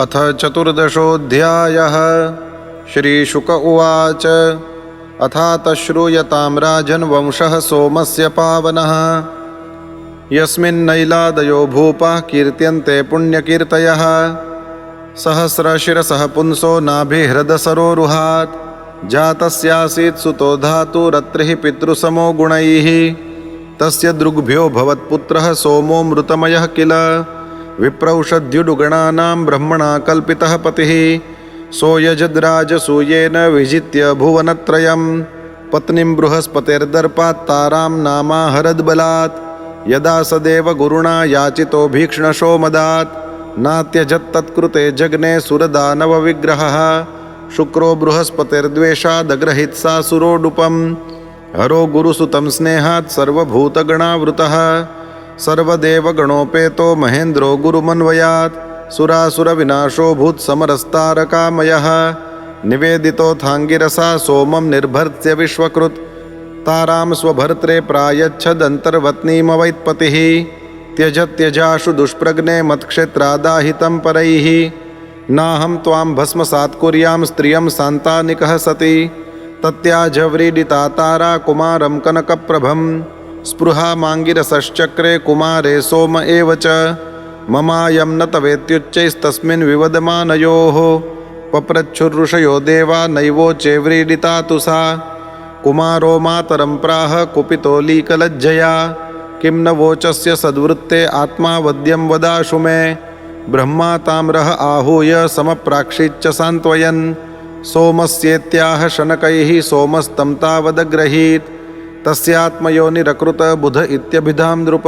अथ चतुर्दशोऽध्यायः। श्रीशुक उवाच अथातश्रूयतां राजन् वंशः सोमस्य पावनः यस्मिन्नैलादयो भूपाः कीर्त्यन्ते पुण्यकीर्तयः सहस्रशिरसः पुंसो नाभिहृदसरोरुहात् जातस्यासीत् सुतो धातुरत्रिः पितृसमो गुणैः तस्य दृग्भ्यो भवत्पुत्रः सोमो मृतमयः किल विप्रौषध्युडुगणानां ब्रह्मणा कल्पितः पतिः सोयजद्राजसूयेन विजित्य भुवनत्रयं पत्नीं बृहस्पतिर्दर्पात् तारां नामाहरद्बलात् यदा सदेव गुरुणा याचितो भीक्ष्णशो मदात् नात्यजत्तत्कृते जग्ने सुरदानवविग्रहः शुक्रो बृहस्पतिर्द्वेषादग्रहित्सासुरोडुपं हरो गुरुसुतं स्नेहात् सर्वभूतगणावृतः सर्वदेवगणोपेतो महेन्द्रो गुरुमन्वयात् सुरासुरविनाशो भूत्समरस्तारकामयः निवेदितोऽथाङ्गिरसा सोमं निर्भर्त्य विश्वकृत् तारां स्वभर्त्रे प्रायच्छदन्तर्वत्नीमवैत्पतिः त्यजाशु दुष्प्रज्ञे मत्क्षेत्रादाहितं परैः नाहं त्वां भस्मसात् कुर्यां स्त्रियं सान्तानिकः सति तत्याजव्रीडिता तारा कुमारं कनकप्रभं स्पृहा माङ्गिरसश्चक्रे कुमारे सोम एव च ममायं न तवेत्युच्चैस्तस्मिन् विवदमानयोः पप्रच्छुर्ऋषयो देवा नैवोचे व्रीडिता तु सा कुमारो मातरं प्राह कुपितो लीकलज्जया किं न वोचस्य सद्वृत्ते आत्मा वद्यं वदाशु मे ब्रह्मा ताम्रः आहूय समप्राक्षिच्च सान्त्वयन् सोमस्येत्याह शनकैः सोमस्तं तावदग्रहीत् तस्यात्मयोनिरकृत बुध इत्यभिधां नृप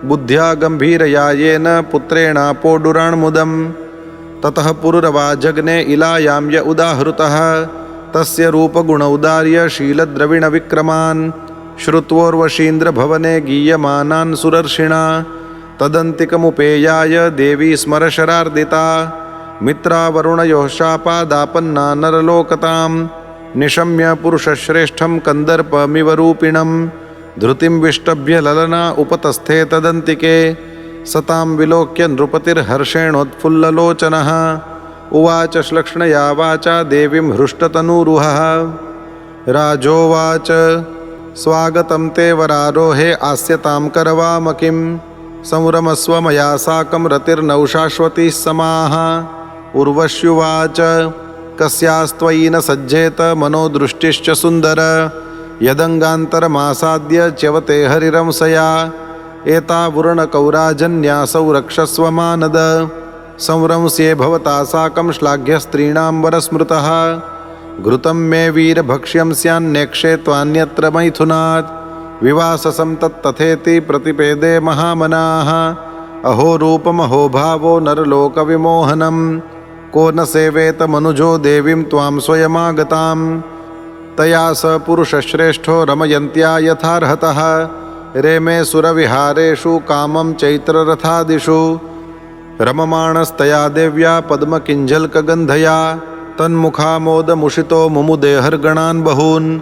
बुद्ध्या गम्भीरया येन पुत्रेणापोडुराण्मुदं ततः पुरुरवा जग्ने इलायां य उदाहृतः तस्य रूपगुणौदार्य शीलद्रविणविक्रमान् श्रुत्वोर्वशीन्द्रभवने गीयमानान् सुरर्षिणा तदन्तिकमुपेयाय देवी स्मरशरार्दिता मित्रावरुणयोः शापादापन्ना नरलोकतां निशम्य पुरुषश्रेष्ठं कन्दर्पमिव रूपिणं धृतिं विष्टभ्य ललना उपतस्थे तदन्तिके सतां विलोक्य नृपतिर्हर्षेणोत्फुल्ललोचनः उवाच श्लक्ष्णया वाचा देवीं हृष्टतनूरुहः राजोवाच स्वागतं ते वरारोहे आस्यतां करवाम किं संरमस्व मया साकं रतिर्नौ शाश्वतीः समाः उर्वश्युवाच कस्यास्त्वयि न सज्जेत मनोदृष्टिश्च सुन्दर यदङ्गान्तरमासाद्य च्यवते हरिरंसया एतावुरणकौराजन्यासौ रक्षस्व मानद संरंस्ये भवता साकं श्लाघ्यस्त्रीणां वरस्मृतः घृतं मे वीरभक्ष्यं स्यान्नेक्षे त्वान्यत्र मैथुनात् विवाससं तत्तथेति प्रतिपेदे महामनाः अहो रूपमहो भावो नरलोकविमोहनं को न सेवेत मनुजो देवीं त्वां स्वयमागतां तया स पुरुषश्रेष्ठो रमयन्त्या यथार्हतः रेमे सुरविहारेषु कामं चैत्ररथादिषु रममाणस्तया देव्या पद्मकिञ्जल्कगन्धया तन्मुखामोदमुषितो मुमुदे हर्गणान् बहून्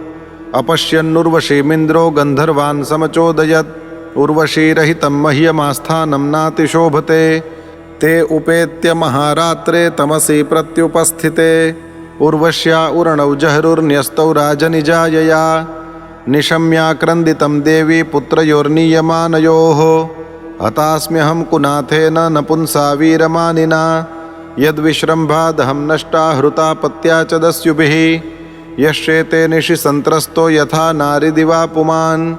अपश्यन्नुर्वशीमिन्द्रो गन्धर्वान् समचोदयत् उर्वशीरहितं मह्यमास्थानं नातिशोभते ते उपेत्य महारात्रे तमसि प्रत्युपस्थिते उर्वश्या उरणौ जहरुर्न्यस्तौ राजनिजायया निशम्याक्रन्दितं देवी पुत्रयोर्नीयमानयोः हतास्म्यहं कुनाथेन नपुंसा वीरमानिना यद्विश्रम्भादहं नष्टा हृता पत्या च दस्युभिः यश्चेते निशि सन्त्रस्तो यथा नारिदिवा पुमान्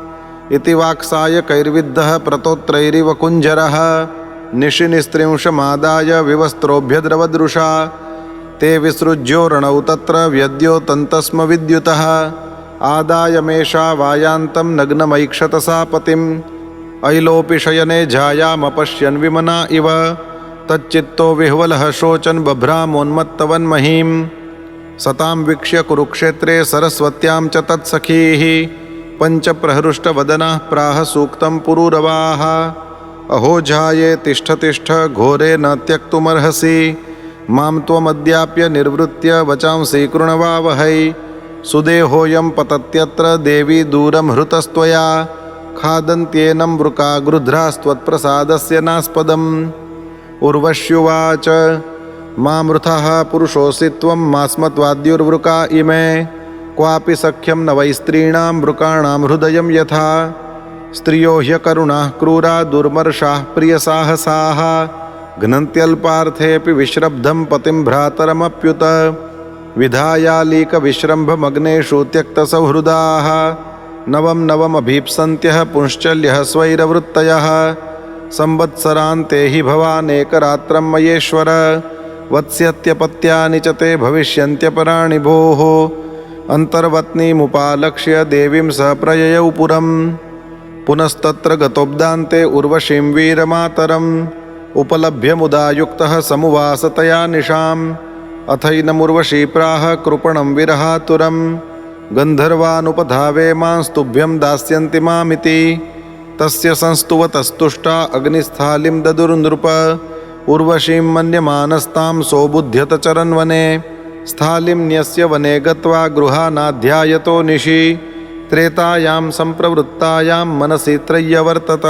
इति वाक्सायकैर्विद्धः प्रतोत्रैरिव कुञ्जरः निशिनिस्त्रिंशमादाय विवस्त्रोभ्यद्रवदृशा ते विसृज्योरणौ तत्र व्यद्योतन्तस्म विद्युतः आदाय मेषा वायान्तं नग्नमैक्षत सा पतिम् ऐलोपि शयने झायामपश्यन् विमना इव तच्चित्तो विह्वलः शोचन् बभ्रामोन्मत्तवन्महीं सतां वीक्ष्य कुरुक्षेत्रे सरस्वत्यां च तत्सखीः पञ्चप्रहृष्टवदनाः प्राह सूक्तं पुरूरवाः अहो झाये तिष्ठ तिष्ठ घोरे न त्यक्तुमर्हसि मां त्वमद्याप्य निर्वृत्य वचांसि कृणवावहै सुदेहोऽयं पतत्यत्र देवी दूरं हृतस्त्वया खादन्त्येनं वृका गृध्रास्त्वत्प्रसादस्य नास्पदम् उर्वश्युवाच मामृथः पुरुषोऽसि त्वं मास्मत्वाद्युर्वृका इमे क्वापि सख्यं न वै स्त्रीणां वृकाणां हृदयं यथा स्त्रियो ह्यकरुणाः क्रूरा दुर्मर्षाः प्रियसाहसाः घ्नन्त्यल्पार्थेऽपि विश्रब्धं पतिं भ्रातरमप्युत विधायालीकविश्रम्भमग्नेषु त्यक्तसौहृदाः नवं नवमभीप्सन्त्यः पुंश्चल्यः स्वैरवृत्तयः संवत्सरान्ते हि भवानेकरात्रं मयेश्वर वत्स्यत्यपत्यानि च ते भविष्यन्त्यपराणि भोः अन्तर्वत्नीमुपालक्ष्य देवीं स प्रययौ पुरम् पुनस्तत्र गतोब्दान्ते उर्वशीं वीरमातरम् उपलभ्य मुदा युक्तः समुवासतया निशाम् अथैनमुर्वशी प्राह कृपणं विरहातुरं गन्धर्वानुपधावे मांस्तुभ्यं दास्यन्ति मामिति तस्य संस्तुवतस्तुष्टा अग्निस्थालिं ददुर्नृप उर्वशीं मन्यमानस्तां सोबुध्यत चरन्वने स्थालिं न्यस्य वने गत्वा गृहानाध्यायतो निशि त्रेतायां सम्प्रवृत्तायां मनसि त्रय्यवर्तत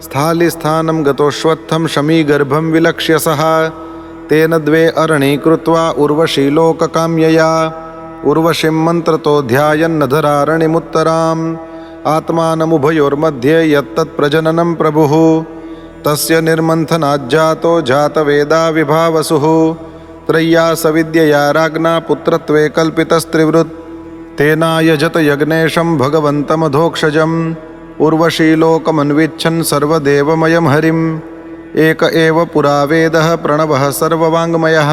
स्थालिस्थानं गतोऽश्वत्थं शमीगर्भं विलक्ष्य सः तेन द्वे अरणीकृत्वा उर्वशी लोककाम्यया उर्वशीं मन्त्रतो ध्यायन्नधरारणिमुत्तराम् आत्मानमुभयोर्मध्ये यत्तत्प्रजननं प्रभुः तस्य निर्मन्थनाज्जातो जातवेदा विभावसुः त्रय्या सविद्यया राज्ञा पुत्रत्वे कल्पितस्त्रिवृत् तेनायजत यज्ञेशं भगवन्तमधोक्षजम् उर्वशी लोकमन्विच्छन् सर्वदेवमयं हरिम् एक एव पुरा वेदः प्रणवः सर्ववाङ्मयः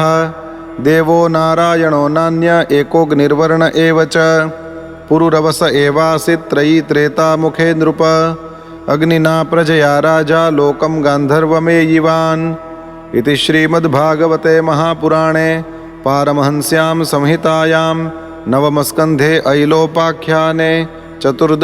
देवो नारायणो नान्य एकोऽग्निर्वर्ण एव च पुरुरवस एवासीत् त्रयी त्रेतामुखे नृप अग्निना प्रजया राजा लोकं गान्धर्वमेयिवान् इति श्रीमद्भागवते महापुराणे पारमहंस्यां संहितायां नवमस्कन्धे ऐलोपाख्याने 14.